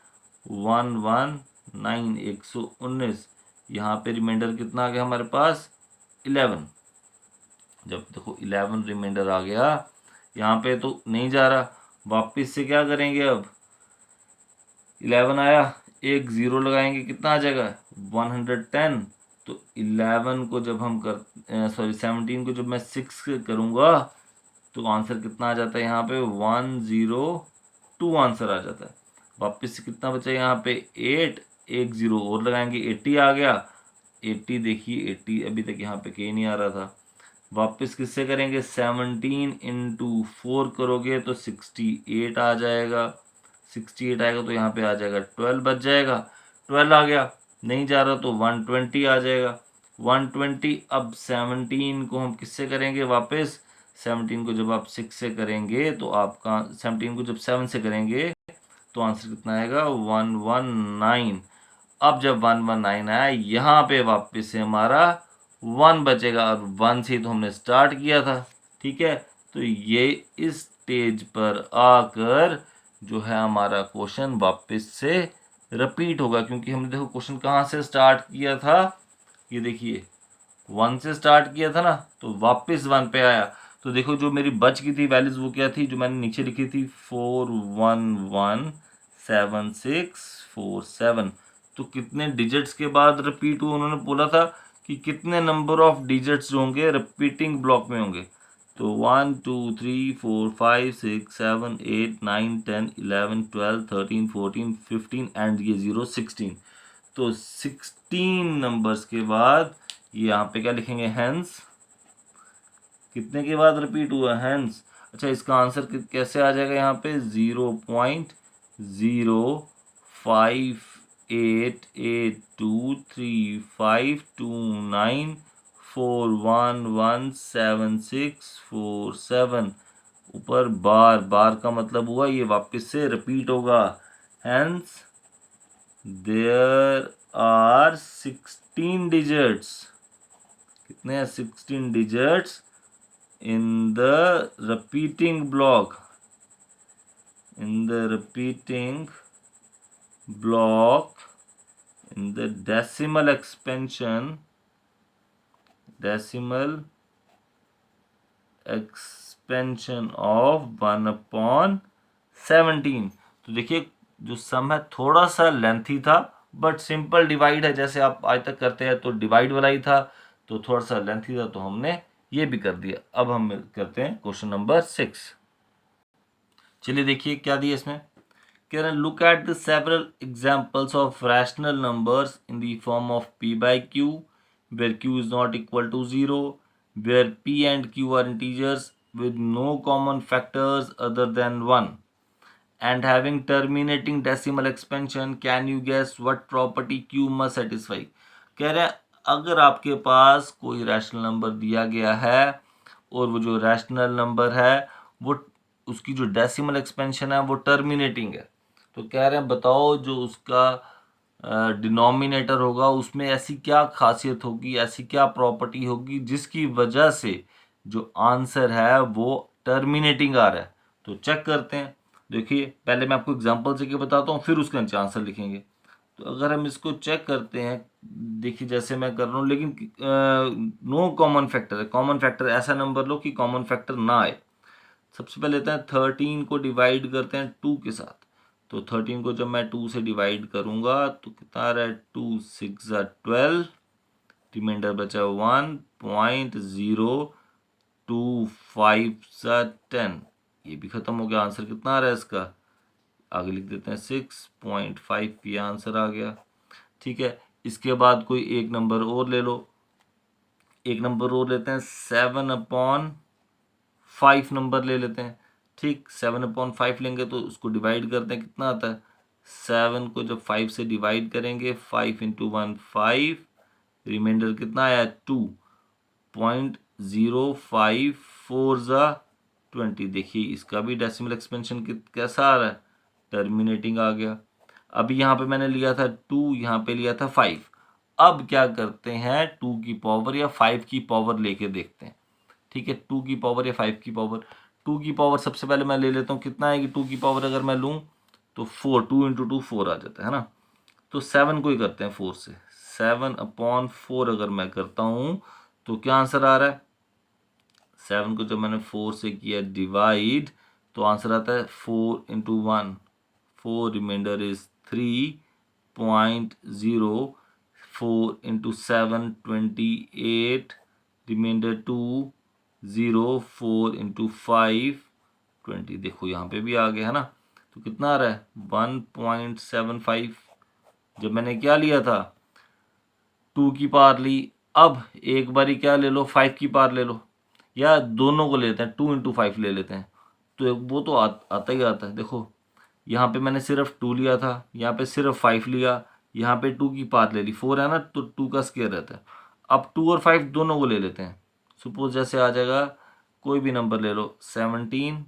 119 119। यहाँ पे रिमाइंडर कितना आ गया हमारे पास 11। जब देखो 11 रिमाइंडर आ गया यहाँ पे तो नहीं जा रहा, वापस से क्या करेंगे अब 11 आया, एक 0 लगाएंगे कितना आ जाएगा 110। तो 11 को जब हम कर 17 को जब मैं 6 करूँगा तो आंसर कितना आ जाता है यहाँ पे 102 आंसर आ जाता है। वापस से कितना बचा यहाँ पे 8, एक 0 और लगाएंगे 80 आ गया। 80 देखिए 80 अभी तक यहाँ पे कहीं नहीं आ रहा था, वापस किससे करेंगे 17 इंटू 4 करोगे तो 68 आ जाएगा। 68 आएगा तो यहाँ पे आ जाएगा 12 बच जाएगा, 12 आ गया, नहीं जा रहा तो 120 आ जाएगा 120। अब 17 को हम किससे करेंगे वापस, 17 को जब आप 6 से करेंगे तो आपका 17 को जब 7 से करेंगे तो आंसर कितना आएगा 119। अब जब 119 आया यहाँ पे वापस से हमारा 1 बचेगा, और 1 से तो हमने स्टार्ट किया था, ठीक है। तो ये इस स्टेज पर आकर जो है हमारा क्वेश्चन वापस से रिपीट होगा, क्योंकि हमने देखो क्वेश्चन कहाँ से स्टार्ट किया था, ये देखिए 1 से स्टार्ट किया था ना, तो वापस 1 पे आया। तो देखो जो मेरी बच गई थी वैल्यूज वो क्या थी, जो मैंने नीचे लिखी थी 4117647। तो कितने डिजिट्स के बाद रिपीट हुआ, उन्होंने बोला था कि कितने नंबर ऑफ डिजिट्स जो होंगे रिपीटिंग ब्लॉक में होंगे। तो 1 2 3 4 5 6 7 8 9 10 11 12 13 14 15 एंड ये 0 16। तो 16 नंबर्स के बाद ये यहाँ पे क्या लिखेंगे हैंस, कितने के बाद रिपीट हुआ हैंस। अच्छा इसका आंसर कैसे आ जाएगा यहाँ पे 0.058823529411767। ऊपर बार बार का मतलब हुआ ये वापस से रिपीट होगा, हैंस देयर आर 16 डिजिट्स, कितने हैं 16 digits in the repeating block, in the repeating block in the decimal expansion of 1/17। तो देखिए जो सम है थोड़ा सा लेंथी था बट सिंपल डिवाइड है, जैसे आप आज तक करते हैं तो डिवाइड वाला ही था, तो थोड़ा सा लेंथी था तो हमने ये भी कर दिया। अब हम करते हैं क्वेश्चन नंबर 6। चलिए देखिए क्या दिया इसमें, कह रहे हैं look at the several examples of rational numbers in the form of p by q where q is not equal to 0, where p and q are integers with no common factors other than 1 and having terminating decimal expansion, can you guess what property q must satisfy। कह रहे हैं अगर आपके पास कोई rational number दिया गया है और वो जो रैशनल नंबर है वो उसकी जो डेसिमल एक्सपेंशन है वो टर्मिनेटिंग है, तो कह रहे हैं बताओ जो उसका डिनोमिनेटर होगा उसमें ऐसी क्या खासियत होगी, ऐसी क्या प्रॉपर्टी होगी जिसकी वजह से जो आंसर है वो टर्मिनेटिंग आ रहा है। तो चेक करते हैं। देखिए पहले मैं आपको एग्जांपल से बताता हूँ, फिर उसके नीचे आंसर लिखेंगे। तो अगर हम इसको चेक करते हैं, देखिए जैसे मैं कर रहा हूँ, लेकिन नो कॉमन फैक्टर है। कॉमन फैक्टर ऐसा नंबर लो कि कॉमन फैक्टर ना आए। सबसे पहले लेते हैं 13 को डिवाइड करते हैं 2 के साथ। तो 13 को जब मैं 2 से डिवाइड करूंगा तो कितना आ रहा है, 2 6 12, रिमाइंडर बचा 1.025 ये भी खत्म हो गया। आंसर कितना आ रहा है इसका, आगे लिख देते हैं 6.5, ये आंसर आ गया। ठीक है, इसके बाद कोई एक नंबर और ले लो, एक नंबर और लेते हैं 7/5 नंबर ले लेते हैं। ठीक, 7/5 लेंगे तो उसको डिवाइड करते हैं, कितना आता है, 7 को जब 5 से डिवाइड करेंगे, 5 इंटू 1 5, रिमाइंडर कितना आया 2.054 देखिए इसका भी डेसिमल एक्सपेंशन कैसा आ रहा है, टर्मिनेटिंग आ गया। अभी यहाँ पे मैंने लिया था 2, यहाँ पे लिया था 5। अब क्या करते हैं, 2 की पावर या 5 की पावर लेके देखते हैं। ठीक है, 2 की पावर या 5 की पावर। 2 की पावर सबसे पहले मैं ले लेता हूँ, कितना आएगी 2 की पावर अगर मैं लूँ तो 4, 2 इंटू 2 4 आ जाता है ना। तो 7 को ही करते हैं 4 से, 7/4 अगर मैं करता हूँ तो क्या आंसर आ रहा है, 7 को जब मैंने 4 से किया डिवाइड तो आंसर आता है 4 into 1 4, remainder is 3.0, 4 into 7 28, remainder 2 0, 4 into 5 20। देखो यहाँ पे भी आ गया है ना। तो कितना आ रहा है 1.75। जब मैंने क्या लिया था 2 की पावर ली, अब एक बारी क्या ले लो 5 की पावर ले लो, या दोनों को लेते हैं 2 इंटू 5 ले लेते हैं। तो वो तो आता ही आता है। देखो यहाँ पे मैंने सिर्फ 2 लिया था, यहाँ पे सिर्फ 5 लिया, यहाँ पे 2 की पावर ले ली, 4 है ना तो 2 का स्क्वायर रहता है। अब 2 और 5 दोनों को ले लेते हैं। सपोज जैसे आ जाएगा, कोई भी नंबर ले लो 17/10।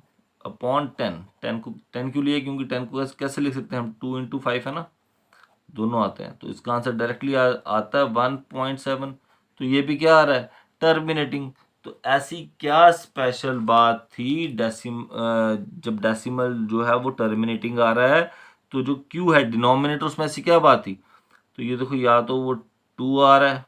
10 को 10 क्यों लिए, क्योंकि 10 को कैसे लिख सकते हैं हम, 2 इंटू 5 है ना, दोनों आते हैं। तो इसका आंसर डायरेक्टली आता है 1.7। तो ये भी क्या आ रहा है, टर्मिनेटिंग। तो ऐसी क्या स्पेशल बात थी जब डेसिमल जो है वो टर्मिनेटिंग आ रहा है, तो जो क्यू है डिनोमिनेटर उसमें ऐसी क्या बात थी। तो ये देखो, या तो वो 2 आ रहा है,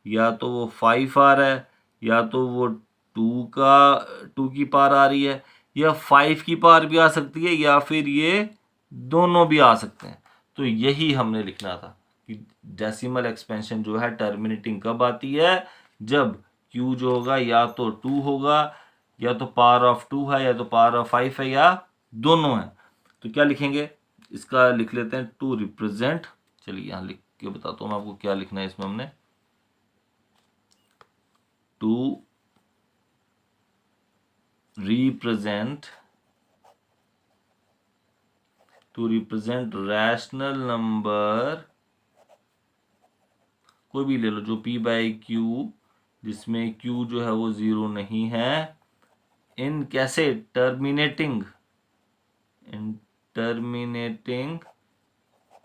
या तो वो 5 आ रहा है, या तो वो 2 की पार आ रही है, या 5 की पार भी आ सकती है, या फिर ये दोनों भी आ सकते हैं। तो यही हमने लिखना था कि डेसिमल एक्सपेंशन जो है टर्मिनेटिंग कब आती है, जब क्यू जो होगा या तो 2 होगा, या तो पावर ऑफ 2 है, या तो पावर ऑफ 5 है, या दोनों है। तो क्या लिखेंगे, इसका लिख लेते हैं टू रिप्रेजेंट। चलिए यहाँ लिख के बताता हूँ मैं आपको क्या लिखना है इसमें। हमने टू represent रैशनल नंबर, कोई भी ले लो जो p बाई क्यू, जिसमें q जो है वो 0 नहीं है, इन कैसे terminating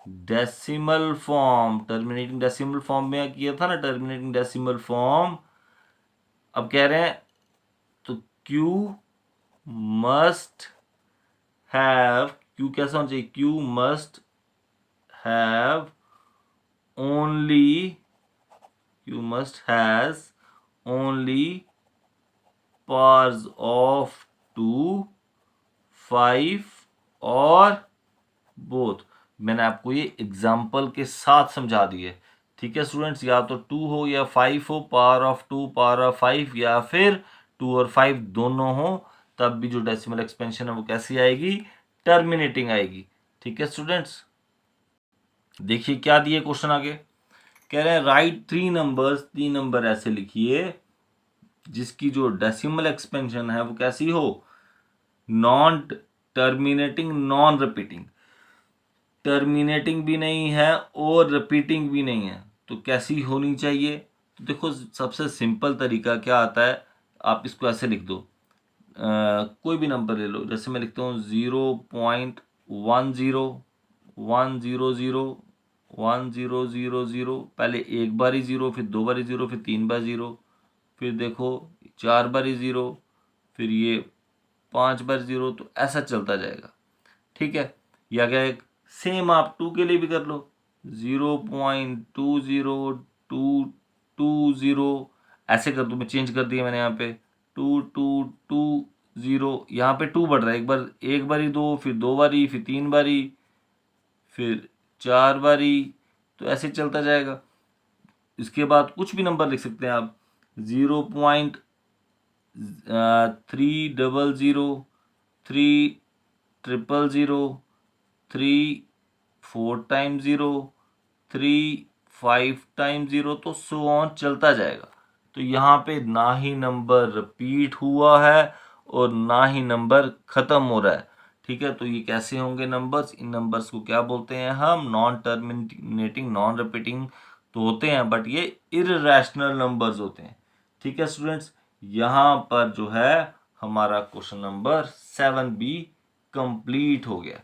decimal form. Terminating decimal form में किया था ना, टर्मिनेटिंग डेसिमल फॉर्म। अब कह रहे हैं तो q मस्ट हैव, क्यू कैसा होना चाहिए, q must have only, q must has only powers of 2, 5 और बोथ। मैंने आपको ये एग्जाम्पल के साथ समझा दिए। ठीक है स्टूडेंट्स, या तो 2 हो या 5 हो, पावर ऑफ 2 पावर ऑफ 5, या फिर 2 और 5 दोनों हो, तब भी जो डेसिमल एक्सपेंशन है वो कैसी आएगी, टर्मिनेटिंग आएगी। ठीक है स्टूडेंट्स, देखिए क्या दिए क्वेश्चन आगे। कह रहे हैं राइट 3 नंबर्स, 3 नंबर ऐसे लिखिए जिसकी जो डेसिमल एक्सपेंशन है वो कैसी हो, non terminating non repeating. Terminating भी नहीं है और रिपीटिंग भी नहीं है, तो कैसी होनी चाहिए। तो देखो सबसे सिंपल तरीका क्या आता है, आप इसको ऐसे लिख दो, कोई भी नंबर ले लो, जैसे मैं लिखता हूँ 0.10, 100, 1000, पहले एक बारी 0, फिर 2 बारी 0, फिर 3 बार 0, फिर देखो 4 बारी 0, फिर ये 5 बार 0, तो ऐसा चलता जाएगा। ठीक है, या क्या एक सेम आप 2 के लिए भी कर लो, 0.20220, ऐसे कर दूँ मैं, चेंज कर दिया मैंने यहाँ पे 2220, यहाँ पे 2 बढ़ रहा है, एक बारी 2, फिर 2 बारी, फिर 3 बारी, फिर 4 बारी, तो ऐसे चलता जाएगा। इसके बाद कुछ भी नंबर लिख सकते हैं आप, 0.300, 3000, 3 4 टाइम्स 0, 3 5 टाइम्स 0, तो सो ऑन चलता जाएगा। तो यहाँ पे ना ही नंबर रिपीट हुआ है और ना ही नंबर खत्म हो रहा है। ठीक है, तो ये कैसे होंगे नंबर्स? इन नंबर्स को क्या बोलते हैं हम? नॉन टर्मिनेटिंग, नॉन रिपीटिंग तो होते हैं, बट ये इररेशनल नंबर्स होते हैं। ठीक है स्टूडेंट्स, यहाँ पर जो है हमारा क्वेश्चन नंबर 7B कंप्लीट हो गया।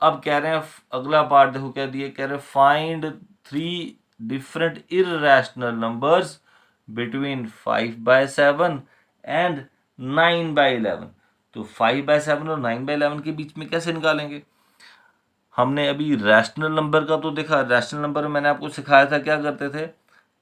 अब कह रहे हैं अगला पार्ट, देखो क्या दिए, कह रहे हैं find 3 different irrational numbers between 5/7 and 9/11। तो 5/7 और 9/11 के बीच में कैसे निकालेंगे? हमने अभी रैशनल नंबर का तो देखा, रैशनल नंबर में मैंने आपको सिखाया था क्या करते थे,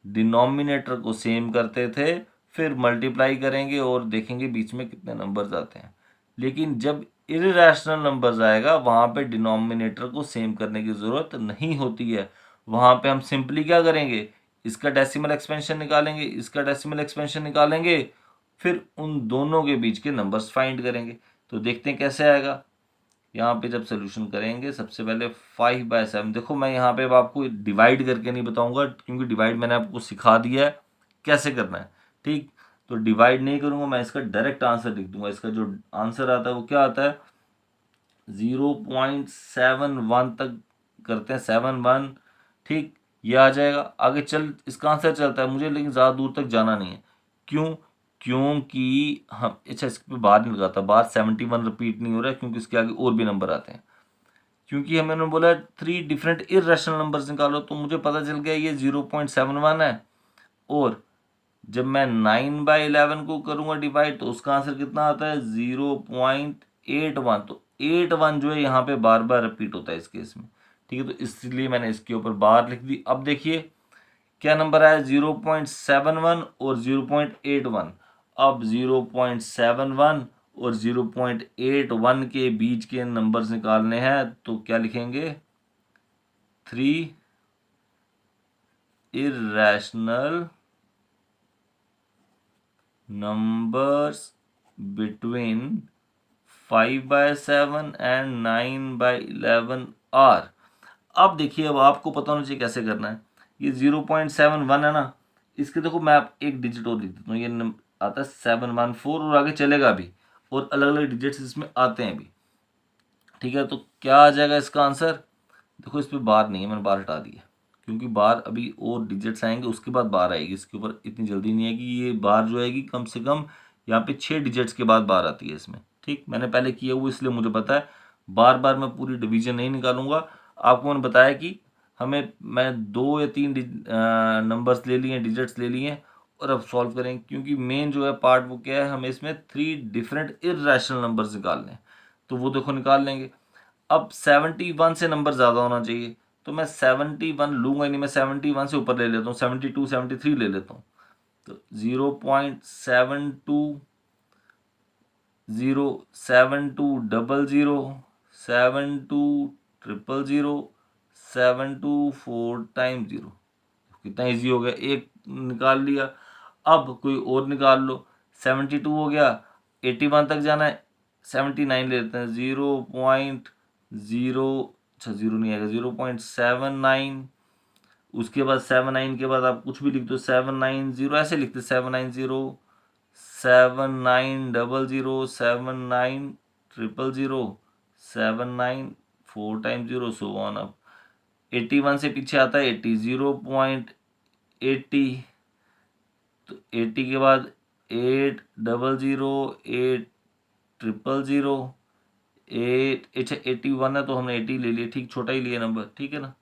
डिनोमिनेटर को सेम करते थे, फिर मल्टीप्लाई करेंगे और देखेंगे बीच में कितने नंबर्स आते हैं। लेकिन जब इररेशनल नंबर्स आएगा वहाँ पे डिनोमिनेटर को सेम करने की ज़रूरत नहीं होती है। वहाँ पे हम सिंपली क्या करेंगे, इसका डेसिमल एक्सपेंशन निकालेंगे, इसका डेसिमल एक्सपेंशन निकालेंगे, फिर उन दोनों के बीच के नंबर्स फाइंड करेंगे। तो देखते हैं कैसे आएगा। यहाँ पे जब सोल्यूशन करेंगे, सबसे पहले 5/7, देखो मैं यहाँ पे अब आपको डिवाइड करके नहीं बताऊंगा क्योंकि डिवाइड मैंने आपको सिखा दिया है कैसे करना है। ठीक, तो डिवाइड नहीं करूंगा मैं, इसका डायरेक्ट आंसर लिख दूंगा। इसका जो आंसर आता है वो क्या आता है, 0.71 तक करते हैं, 71। ठीक, ये आ जाएगा। आगे चल इसका आंसर चलता है मुझे, लेकिन ज़्यादा दूर तक जाना नहीं है। क्यों? क्योंकि हम, अच्छा इस पर बाहर नहीं लगाता, बाहर 71 रिपीट नहीं हो रहा है क्योंकि इसके आगे और भी नंबर आते हैं। क्योंकि हमें उन्होंने बोला 3 डिफरेंट इररेशनल नंबर्स निकालो, तो मुझे पता चल गया ये 0.71 है। और जब मैं 9/11 को करूँगा डिवाइड, तो उसका आंसर कितना आता है, 0.81। तो 81 जो है यहाँ पे बार बार रिपीट होता है इस केस में। ठीक है, तो इसलिए मैंने इसके ऊपर बार लिख दी। अब देखिए क्या नंबर आया, 0.71 और 0.81। अब 0.71 और 0.81 के बीच के नंबर्स निकालने हैं, तो क्या लिखेंगे, 3 irrational numbers between 5/7 and 9/11 are। अब देखिए, अब आपको पता होना चाहिए कैसे करना है। ये 0.71 है ना, इसके देखो मैं आप एक डिजिट और लिख देता हूँ, ये आता है 714 और आगे चलेगा भी, और अलग अलग डिजिट्स इसमें आते हैं भी। ठीक है, तो क्या आ जाएगा इसका आंसर? देखो इस पर बार नहीं है, मैंने बार हटा दिया क्योंकि बार अभी और डिजिट्स आएंगे उसके बाद बार आएगी, इसके ऊपर इतनी जल्दी नहीं है कि ये बार जो आएगी कम से कम यहाँ पे 6 डिजिट्स के बाद बार आती है इसमें। ठीक, मैंने पहले किया हुआ इसलिए मुझे पता है, बार बार मैं पूरी डिवीजन नहीं निकालूंगा। आपको मैंने बताया कि मैं 2 या 3 नंबर्स ले लिए, डिजिट्स ले लिए, और अब सॉल्व करेंगे क्योंकि मेन जो है पार्ट वो क्या है, हमें इसमें 3 डिफरेंट इररेशनल नंबर्स निकालने हैं, तो वो देखो निकाल लेंगे। अब 71 से नंबर ज़्यादा होना चाहिए, तो मैं 71 लूँगा ही नहीं, मैं 71 से ऊपर ले लेता हूँ, 72 73 ले लेता हूँ। तो 0.72 0.7200 72000 724 टाइम 0, कितना इजी हो गया, एक निकाल लिया। अब कोई और निकाल लो, 72 हो गया, 81 तक जाना है, 79 ले लेते हैं, 0.0, अच्छा 0 नहीं आएगा, 0.79। उसके बाद 79 के बाद आप कुछ भी लिख दो, 790 ऐसे लिखते, 790 7900 79000 794 टाइम 0 सो ऑन। अब 81 से पीछे आता है 80, 0.80, तो 80 के बाद 800 8000 8, अच्छा 81 है तो हमने 80 ले लिया, ठीक छोटा ही लिया नंबर, ठीक है ना।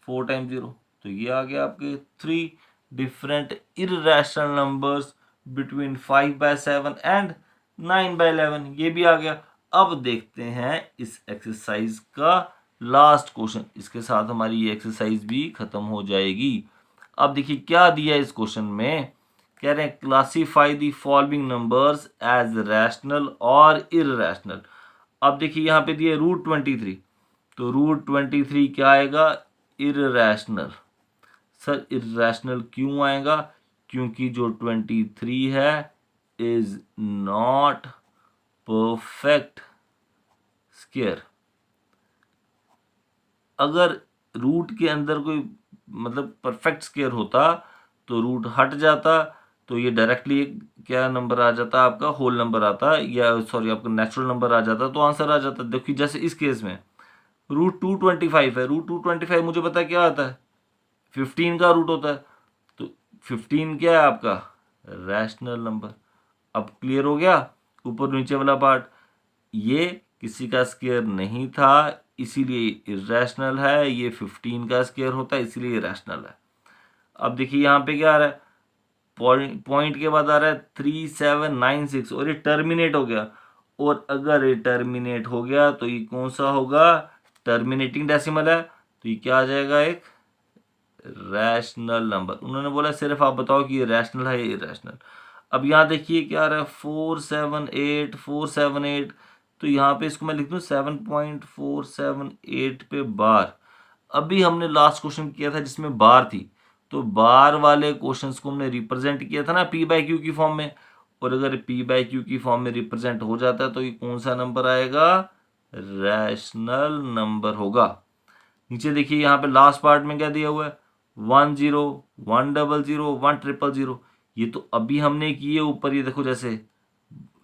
4 टाइम 0, तो ये आ गया आपके 3 different irrational numbers between 5/7 and 9/11, ये भी आ गया। अब देखते हैं इस एक्सरसाइज का लास्ट क्वेश्चन, इसके साथ हमारी ये एक्सरसाइज भी खत्म हो जाएगी। अब देखिए क्या दिया है इस क्वेश्चन में, कह रहे हैं classify the following numbers as rational और इर्रेशनल। अब देखिए यहाँ पे दिए √23, तो √23 क्या आएगा, इर्रेशनल। सर इर्रेशनल क्यों आएगा, क्योंकि जो 23 है इज नॉट परफेक्ट स्क्वायर। अगर रूट के अंदर कोई मतलब परफेक्ट स्क्वायर होता तो रूट हट जाता, तो ये डायरेक्टली क्या नंबर आ जाता, आपका होल नंबर आता, या सॉरी आपका नेचुरल नंबर आ जाता, तो आंसर आ जाता। देखिए जैसे इस केस में √225 है, √225 मुझे पता है क्या आता है, 15 का रूट होता है, तो 15 क्या है आपका रैशनल नंबर। अब क्लियर हो गया ऊपर नीचे वाला पार्ट, ये किसी का स्क्वायर नहीं था इसीलिए इर्रेशनल है, ये 15 का स्क्वायर होता है इसीलिए रैशनल है। अब देखिए यहाँ पे क्या आ रहा है, पॉइंट के बाद आ रहा है 3796 और ये टर्मिनेट हो गया, और अगर ये टर्मिनेट हो गया तो ये कौन सा होगा, टर्मिनेटिंग डेसिमल है, तो ये क्या आ जाएगा, एक रैशनल नंबर। उन्होंने बोला सिर्फ आप बताओ कि ये रैशनल है या इरेशनल। अब यहाँ देखिए क्या आ रहा है 478, तो यहाँ पे इसको मैं लिख दूँ 7.478 पे बार। अभी हमने लास्ट क्वेश्चन किया था जिसमें बार थी, तो बार वाले क्वेश्चंस को हमने रिप्रेजेंट किया था ना P/Q की फॉर्म में, और अगर P/Q की फॉर्म में रिप्रेजेंट हो जाता है तो ये कौन सा नंबर आएगा, रैशनल नंबर होगा। नीचे देखिए यहाँ पे लास्ट पार्ट में क्या दिया हुआ है, 10, 100, 100, ये तो अभी हमने किए ऊपर, ये देखो जैसे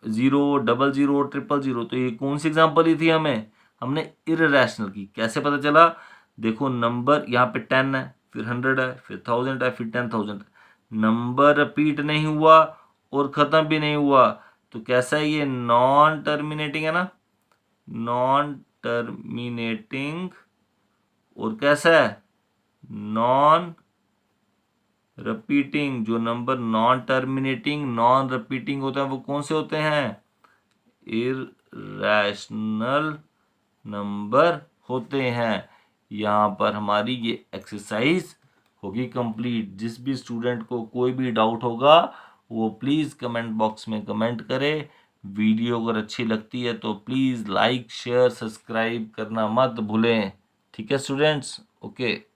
0, 00, 000, तो ये कौन सी एग्जांपल ली थी हमने इर्रेशनल की। कैसे पता चला, देखो नंबर यहाँ पे 10 है, फिर 100 है, फिर 1000 है, फिर 10,000, नंबर रिपीट नहीं हुआ और ख़त्म भी नहीं हुआ, तो कैसा है ये, नॉन टर्मिनेटिंग है ना, नॉन टर्मिनेटिंग, और कैसा है, नॉन रिपीटिंग। जो number non terminating non repeating होते हैं वो कौन से होते हैं, इर्रेशनल नंबर होते हैं। यहाँ पर हमारी ये एक्सरसाइज होगी कंप्लीट। जिस भी स्टूडेंट को कोई भी डाउट होगा वो प्लीज़ कमेंट बॉक्स में कमेंट करे। वीडियो अगर अच्छी लगती है तो प्लीज़ लाइक शेयर सब्सक्राइब करना मत भूलें। ठीक है स्टूडेंट्स, ओके।